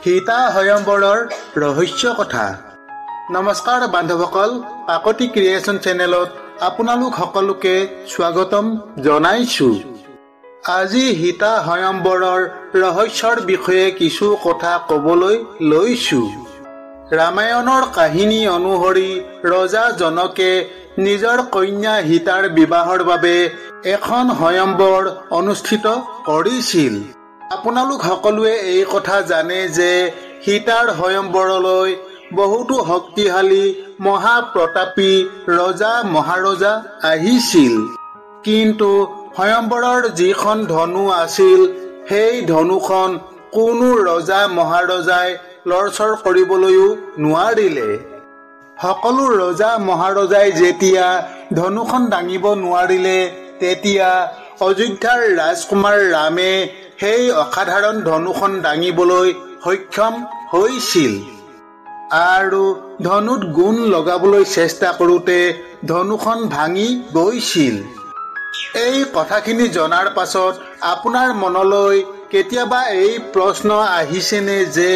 সীতা স্বয়ম্বৰৰ ৰহস্য কথা। নমস্কাৰ বান্ধৱসকল, কাকতি ক্ৰিয়েশ্যন চেনেলত আপোনালোক সকলোকে স্বাগতম জনাইছোঁ। আজি সীতা স্বয়ম্বৰৰ ৰহস্যৰ বিষয়ে কিছু কথা ক'বলৈ লৈছোঁ। ৰামায়ণৰ কাহিনী অনুসৰি ৰজা জনকে নিজৰ কন্যা সীতাৰ বিবাহৰ বাবে এখন স্বয়ম্বৰ অনুষ্ঠিত কৰিছিল। আপোনালোক সকলোৱে এই কথা জানে যে সীতাৰ স্বয়ম্বৰলৈ বহুতো শক্তিশালী মহাপ্ৰতাপী ৰজা মহাৰজা আহিছিল। কিন্তু স্বয়ম্বৰৰ যিখন ধনু আছিল, সেই ধনুখন কোনো ৰজা মহাৰজাই লৰচৰ কৰিবলৈও নোৱাৰিলে। সকলো ৰজা মহাৰজাই যেতিয়া ধনুখন দাঙিব নোৱাৰিলে, তেতিয়া অযোধ্যাৰ ৰাজকুমাৰ ৰামে সেই অসাধাৰণ ধনুখন দাঙিবলৈ সক্ষম হৈছিল। আৰু ধনুত গুণ লগাবলৈ চেষ্টা কৰোঁতে ধনুখন ভাঙি গৈছিল। এই কথাখিনি জনাৰ পাছত আপোনাৰ মনলৈ কেতিয়াবা এই প্ৰশ্ন আহিছেনে যে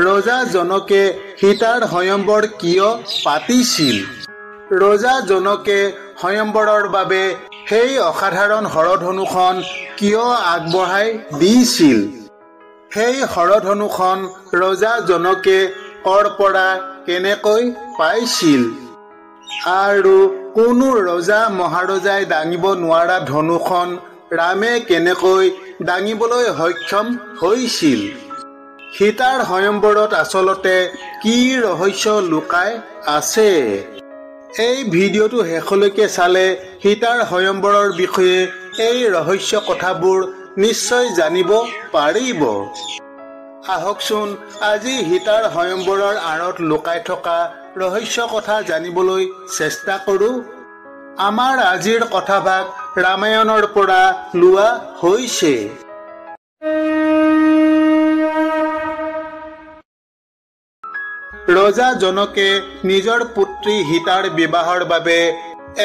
ৰজা জনকে সীতাৰ স্বয়ম্বৰ কিয় পাতিছিল? ৰজা জনকে স্বয়ম্বৰৰ বাবে সেই অসাধাৰণ হৰধনুখন কিয় আগবঢ়াই দিছিল? সেই হৰধনুখন ৰজা জনকে কৰ পৰা কেনেকৈ পাইছিল? আৰু কোনো ৰজা মহাৰজাই দাঙিব নোৱাৰা ধনুখন ৰামে কেনেকৈ দাঙিবলৈ সক্ষম হৈছিল? সীতাৰ স্বয়ম্বৰত আচলতে কি ৰহস্য লুকাই আছে? এই ভিডিঅ'টো শেষলৈকে চালে সীতাৰ স্বয়ম্বৰৰ বিষয়ে এই ৰহস্য কথাবোৰ নিশ্চয় জানিব পাৰিব। আহকচোন আজি সীতাৰ স্বয়ম্বৰৰ আঁৰত লুকাই থকা ৰহস্য কথা জানিবলৈ চেষ্টা কৰোঁ। আমাৰ আজিৰ কথাভাগ ৰামায়ণৰ পৰা লোৱা হৈছে। ৰজা জনকে নিজৰ পুত্ৰী সীতাৰ বিবাহৰ বাবে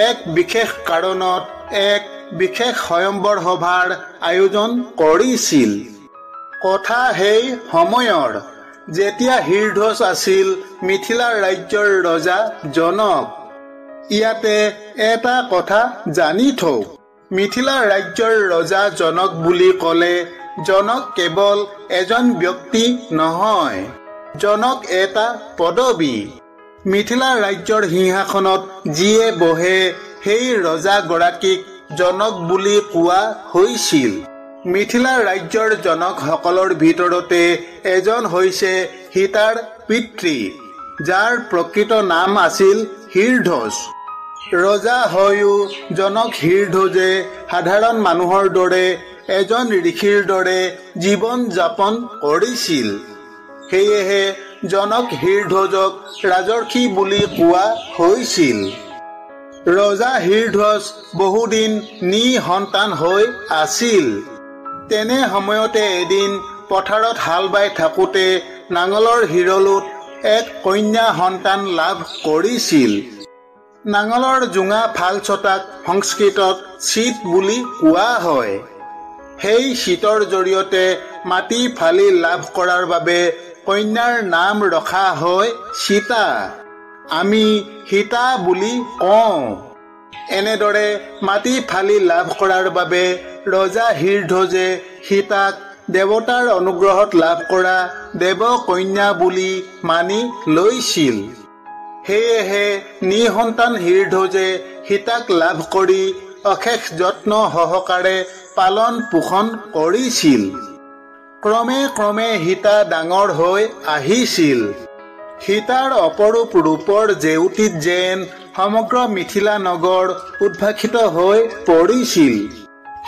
এক বিশেষ কাৰণত এক বিশেষ স্বয়ম্বৰ সভাৰ আয়োজন কৰিছিল। কথা সেই সময়ৰ, যেতিয়া হীৰধ্বজ আছিল মিথিলা ৰাজ্যৰ ৰজা জনক। ইয়াতে এটা কথা জানি থওঁ, মিথিলা ৰাজ্যৰ ৰজা জনক বুলি ক'লে জনক কেৱল এজন ব্যক্তি নহয়, জনক এটা পদবী। মিথিলা ৰাজ্যৰ সিংহাসনত যিয়ে বহে সেই ৰজাগৰাকীক জনক বুলি কোৱা হৈছিল। মিথিলা ৰাজ্যৰ জনকসকলৰ ভিতৰতে এজন হৈছে সীতাৰ পিতৃ, যাৰ প্ৰকৃত নাম আছিল হীৰধ্বজ। ৰজা হৈও জনক হীৰধ্বজে সাধাৰণ মানুহৰ দৰে এজন ঋষিৰ দৰে জীৱন যাপন কৰিছিল। সেয়েহে জনক হীৰধ্বজক ৰাজৰ্ষি বুলি কোৱা হৈছিল। ৰজা হীৰধ্বজ বহুদিন নিঃসন্তান হৈ আছিল। তেনে সময়তে এদিন পথাৰত হাল বাই থাকোঁতে নাঙলৰ হিৰলোত এক কন্যা সন্তান লাভ কৰিছিল। নাঙলৰ জোঙা ফালচটাক সংস্কৃতত চিত বুলি কোৱা হয়। সেই চিতৰ জৰিয়তে মাটি ফালি লাভ কৰাৰ বাবে কন্যাৰ নাম ৰখা হয় সীতা। আমি সীতা বুলি কওঁ। এনেদৰে মাটি ফালি লাভ কৰাৰ বাবে ৰজা হীৰধ্বজে সীতাক দেৱতাৰ অনুগ্ৰহত লাভ কৰা দেৱকন্যা বুলি মানি লৈছিল। সেয়েহে নিঃসন্তান হীৰধ্বজে সীতাক লাভ কৰি অশেষ যত্ন সহকাৰে পালন পোষণ কৰিছিল। ক্ৰমে ক্ৰমে সীতা ডাঙৰ হৈ আহিছিল। সীতাৰ অপৰূপ ৰূপৰ জেউতিত যেন সমগ্ৰ মিথিলা নগৰ উদ্ভাসিত হৈ পৰিছিল।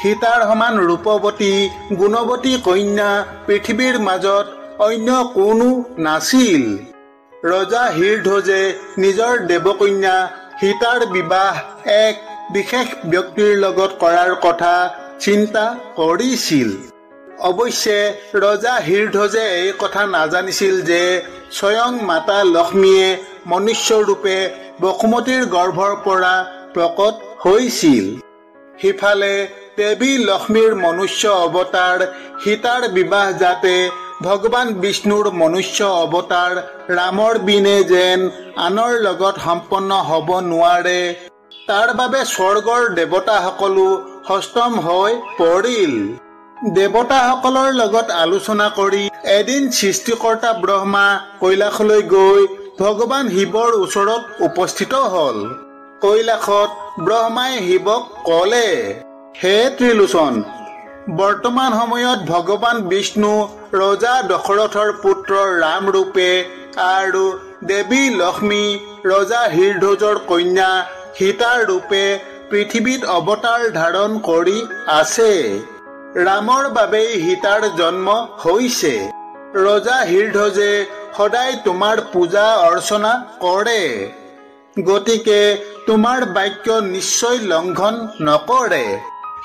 সীতাৰ সমান ৰূপৱতী গুণৱতী কন্যা পৃথিৱীৰ মাজত অন্য কোনো নাছিল। ৰজা হীৰধ্বজে নিজৰ দেৱকন্যা সীতাৰ বিবাহ এক বিশেষ ব্যক্তিৰ লগত কৰাৰ কথা চিন্তা কৰিছিল। অৱশ্যে ৰজা হীৰধ্বজে এই কথা নাজানিছিল যে স্বয়ং মাতা লক্ষ্মীয়ে মনুষ্যৰূপে বসুমতীৰ গৰ্ভৰ পৰা প্ৰকট হৈছিল। সিফালে দেৱী লক্ষ্মীৰ মনুষ্য অৱতাৰ সীতাৰ বিবাহ যাতে ভগৱান বিষ্ণুৰ মনুষ্য অৱতাৰ ৰামৰ বিনে যেন আনৰ লগত সম্পন্ন হ'ব নোৱাৰে, তাৰ বাবে স্বৰ্গৰ দেৱতাসকলো হস্তম হৈ পৰিল। দেৱতাসকলৰ লগত আলোচনা কৰি এদিন সৃষ্টিকৰ্তা ব্ৰহ্মা কৈলাশলৈ গৈ ভগৱান শিৱৰ ওচৰত উপস্থিত হল। কৈলাশত ব্ৰহ্মাই শিৱক কলে, হে ত্ৰিলোচন, বৰ্তমান সময়ত ভগৱান বিষ্ণু ৰজা দশৰথৰ পুত্ৰ ৰাম ৰূপে আৰু দেৱী লক্ষ্মী ৰজা হিৰধ্বজৰ কন্যা সীতাৰ ৰূপে পৃথিৱীত অৱতাৰ ধাৰণ কৰি আছে। ৰামৰ বাবেই সীতাৰ জন্ম হৈছে। ৰজা হিৰধ্বজে সদায় তোমাৰ পূজা অৰ্চনা কৰে, গতিকে তোমাৰ বাক্য নিশ্চয় লংঘন নকৰে।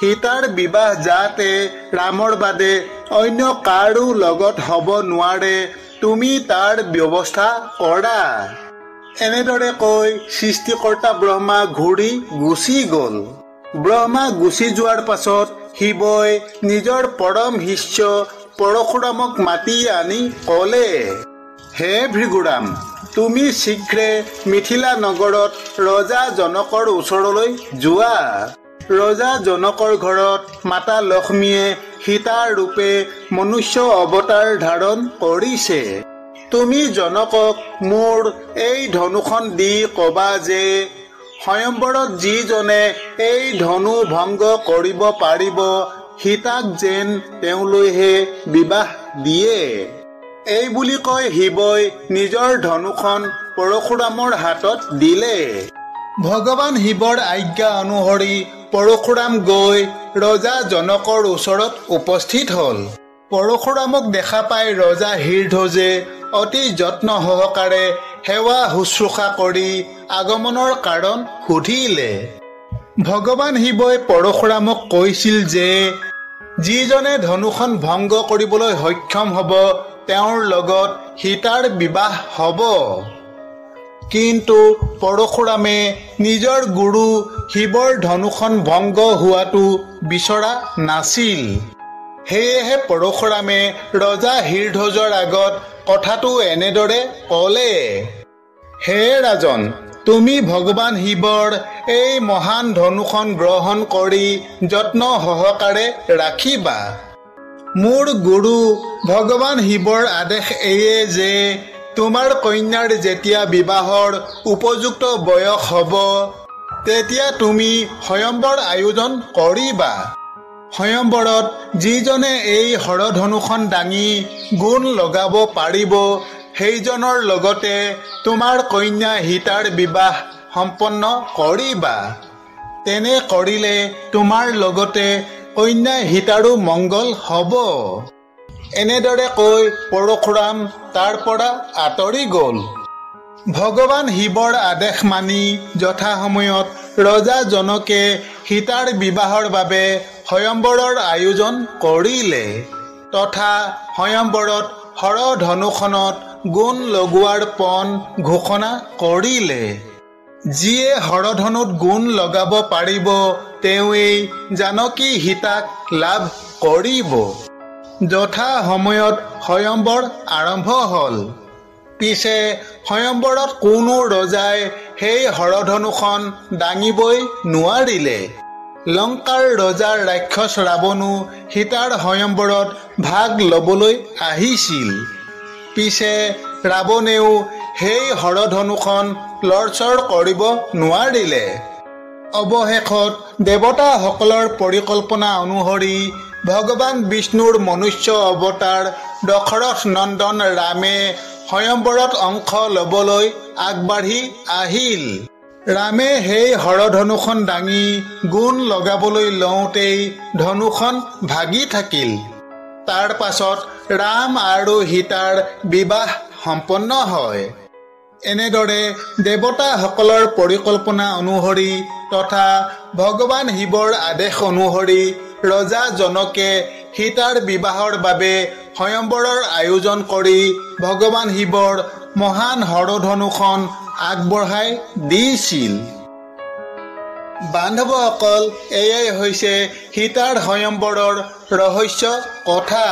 সীতাৰ বিবাহ যাতে ৰামৰ বাদে অন্য কাৰো লগত হ'ব নোৱাৰে, তুমি তাৰ ব্যৱস্থা কৰা। এনেদৰে কৈ সৃষ্টিকৰ্তা ব্ৰহ্মা ঘূৰি গুচি গল। ব্ৰহ্মা গুচি যোৱাৰ পাছত শিৱই নিজৰ পৰম শিষ্য পৰশুৰামক মাতি আনি কলে, হে ভৃগুৰাম, তুমি শীঘ্ৰে মিথিলা নগৰত ৰজা জনকৰ ওচৰলৈ যোৱা। ৰজা জনকৰ ঘৰত মাতা লক্ষ্মীয়ে সীতাৰ ৰূপে মনুষ্য অৱতাৰ ধাৰণ কৰিছে। তুমি জনকক মোৰ এই ধনুখন দি কবা যে স্বয়ম্বৰত যিজনে এই ধনু ভংগ কৰিব পাৰিব, সীতাক যেন তেওঁলৈহে বিবাহ দিয়ে। এই বুলি কৈ শিৱই নিজৰ ধনুখন পৰশুৰামৰ হাতত দিলে। ভগৱান শিৱৰ আজ্ঞা অনুসৰি পৰশুৰাম গৈ ৰজা জনকৰ ওচৰত উপস্থিত হল। পৰশুৰামক দেখা পাই ৰজা হিৰধ্বজে অতি যত্ন সহকাৰে সেৱা শুশ্ৰূষা কৰি আগমনৰ কাৰণ সুধিলে। ভগৱান শিৱই পৰশুৰামক কৈছিল যে যিজনে ধনুখন ভংগ কৰিবলৈ সক্ষম হ'ব তেওঁৰ লগত সীতাৰ বিবাহ হ'ব। কিন্তু পৰশুৰামে নিজৰ গুৰু শিৱৰ ধনুখন ভংগ হোৱাটো বিচৰা নাছিল। সেয়েহে পৰশুৰামে ৰজা হিৰধ্বজৰ আগত কথাটো এনেদৰে কলে, হে ৰাজন, তুমি ভগৱান শিৱৰ এই মহান ধনুখন গ্ৰহণ কৰি যত্ন সহকাৰে ৰাখিবা। মোৰ গুৰু ভগৱান শিৱৰ আদেশ এয়ে যে তোমাৰ কন্যাৰ যেতিয়া বিবাহৰ উপযুক্ত বয়স হ'ব তেতিয়া তুমি স্বয়ম্বৰ আয়োজন কৰিবা। স্বয়ম্বৰত যিজনে এই হৰধনুখন দাঙি গুণ লগাব পাৰিব সেইজনৰ লগতে তোমাৰ কন্যা সীতাৰ বিবাহ সম্পন্ন কৰিবা। তেনে কৰিলে তোমাৰ লগতে কন্যা সীতাৰো মংগল হ'ব। এনেদৰে কৈ পৰশুৰাম তাৰ পৰা আঁতৰি গল। ভগৱান শিৱৰ আদেশ মানি যথাসময়ত ৰজা জনকে সীতাৰ বিবাহৰ বাবে স্বয়ম্বৰৰ আয়োজন কৰিলে তথা স্বয়ম্বৰত হৰধনুখনত গুণ লগোৱাৰ পণ ঘোষণা কৰিলে। যিয়ে হৰধনুত গুণ লগাব পাৰিব তেওঁৱেই জানকী সীতাক লাভ কৰিব। যথা সময়ত স্বয়ম্বৰ আৰম্ভ হল। পিছে স্বয়ম্বৰত কোনো ৰজাই সেই হৰধনুখন দাঙিবই নোৱাৰিলে। লংকাৰ ৰজাৰ ৰাক্ষস ৰাৱণো সীতাৰ স্বয়ম্বৰত ভাগ ল'বলৈ আহিছিল। পিছে ৰাৱণেও সেই হৰধনুখন লৰচৰ কৰিব নোৱাৰিলে। অৱশেষত দেৱতাসকলৰ পৰিকল্পনা অনুসৰি ভগৱান বিষ্ণুৰ মনুষ্য অৱতাৰ দশৰথ নন্দন ৰামে স্বয়ম্বৰত অংশ ল'বলৈ আগবাঢ়ি আহিল। ৰামে সেই হৰধনুখন দাঙি গুণ লগাবলৈ লওঁতেই ধনুখন ভাগি থাকিল। তাৰ পাছত ৰাম আৰু সীতাৰ বিবাহ সম্পন্ন হয়। এনেদৰে দেৱতাসকলৰ পৰিকল্পনা অনুসৰি তথা ভগৱান শিৱৰ আদেশ অনুসৰি ৰজা জনকে সীতাৰ বিবাহৰ বাবে স্বয়ম্বৰৰ আয়োজন কৰি ভগৱান শিৱৰ মহান হৰধনুখন আগবঢ়াই দিছিল। বান্ধৱসকল, এয়াই হৈছে সীতাৰ স্বয়ম্বৰৰ ৰহস্য কথা।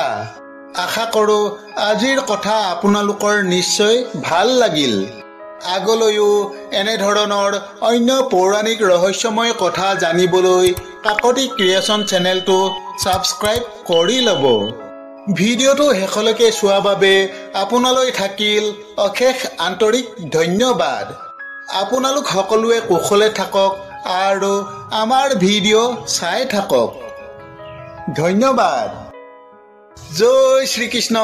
আশা কৰোঁ আজিৰ কথা আপোনালোকৰ নিশ্চয় ভাল লাগিল। আগলৈও এনেধৰণৰ অন্য পৌৰাণিক ৰহস্যময় কথা জানিবলৈ কাকতি ক্ৰিয়েশ্যন চেনেলটো ছাবস্ক্ৰাইব কৰি ল'ব। ভিডিঅ'টো শেষলৈকে চোৱাৰ বাবে আপোনালৈ থাকিল অশেষ আন্তৰিক ধন্যবাদ। আপোনালোক সকলোৱে কুশলে থাকক আৰু আমাৰ ভিডিঅ' চাই থাকক। ধন্যবাদ। জয় শ্ৰীকৃষ্ণ।